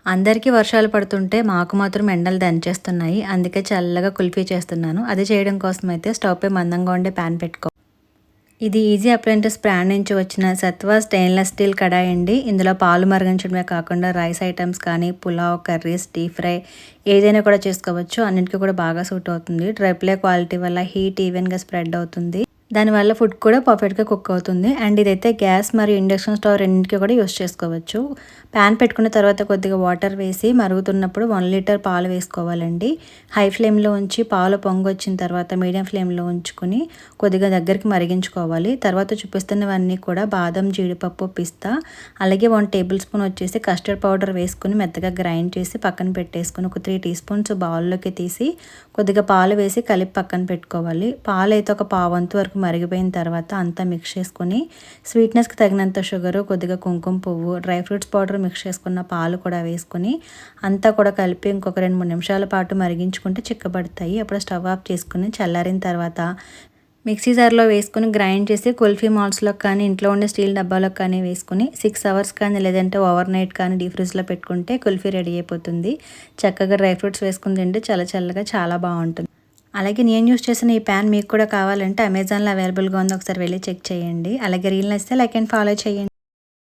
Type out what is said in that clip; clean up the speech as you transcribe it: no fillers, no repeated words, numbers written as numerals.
అందరికీ వర్షాలు పడుతుంటే మాకు మాత్రం ఎండలు దంచేస్తున్నాయి. అందుకే చల్లగా కుల్ఫీ చేస్తున్నాను. అది చేయడం కోసం అయితే స్టవ్ పై మందంగా ఉండే ప్యాన్ పెట్టుకో. ఇది ఈజీ అప్లయెన్సెస్ బ్రాండ్ నుంచి వచ్చిన సత్వా స్టెయిన్లెస్ స్టీల్ కడాయి అండి. ఇందులో పాలు మరిగించడమే కాకుండా రైస్ ఐటమ్స్ కానీ, పులావ్, కర్రీస్, డీప్ ఫ్రై ఏదైనా కూడా చేసుకోవచ్చు. అన్నిటికీ కూడా బాగా సూట్ అవుతుంది. ట్రైప్లే క్వాలిటీ వల్ల హీట్ ఈవెన్గా స్ప్రెడ్ అవుతుంది. దానివల్ల ఫుడ్ కూడా పర్ఫెక్ట్గా కుక్ అవుతుంది. అండ్ ఇదైతే గ్యాస్ మరియు ఇండక్షన్ స్టవ్ రెండింటికి కూడా యూస్ చేసుకోవచ్చు. ప్యాన్ పెట్టుకున్న తర్వాత కొద్దిగా వాటర్ వేసి మరుగుతున్నప్పుడు 1 లీటర్ పాలు వేసుకోవాలండి. హై ఫ్లేమ్లో ఉంచి పాలు పొంగు వచ్చిన తర్వాత మీడియం ఫ్లేమ్లో ఉంచుకొని కొద్దిగా దగ్గరికి మరిగించుకోవాలి. తర్వాత చూపిస్తున్నవన్నీ కూడా బాదం, జీడిపప్పు, పిస్తా, అలాగే 1 టేబుల్ స్పూన్ వచ్చేసి కస్టర్డ్ పౌడర్ వేసుకుని మెత్తగా గ్రైండ్ చేసి పక్కన పెట్టేసుకుని ఒక 3 టీ స్పూన్స్ బౌల్లోకి తీసి కొద్దిగా పాలు వేసి కలిపి పక్కన పెట్టుకోవాలి. పాలు అయితే ఒక పావంతు వరకు మరిగిపోయిన తర్వాత అంతా మిక్స్ చేసుకొని స్వీట్నెస్కి తగినంత షుగరు, కొద్దిగా కుంకుమ పువ్వు, డ్రై ఫ్రూట్స్ పౌడర్ మిక్స్ చేసుకున్న పాలు కూడా వేసుకొని అంతా కూడా కలిపి ఇంకొక 2-3 నిమిషాల పాటు మరిగించుకుంటే చిక్కబడతాయి. అప్పుడు స్టవ్ ఆఫ్ చేసుకుని చల్లారిన తర్వాత మిక్సీ జార్లో వేసుకుని గ్రైండ్ చేసి కుల్ఫీ మాల్స్లో కానీ ఇంట్లో ఉండే స్టీల్ డబ్బాలకు కానీ వేసుకుని 6 అవర్స్ కానీ లేదంటే ఓవర్ నైట్ కానీ డీప్ ఫ్రిడ్జ్లో పెట్టుకుంటే కుల్ఫీ రెడీ అయిపోతుంది. చక్కగా డ్రై ఫ్రూట్స్ వేసుకుని తింటే చాలా చల్లగా చాలా బాగుంటుంది. అలాగే నేను యూస్ చేసిన ఈ ప్యాన్ మీకు కూడా కావాలంటే అమెజాన్లో అవైలబుల్గా ఉంది. ఒకసారి వెళ్ళి చెక్ చేయండి. అలాగే రీల్ నచ్చితే లైక్ అండ్ ఫాలో చేయండి.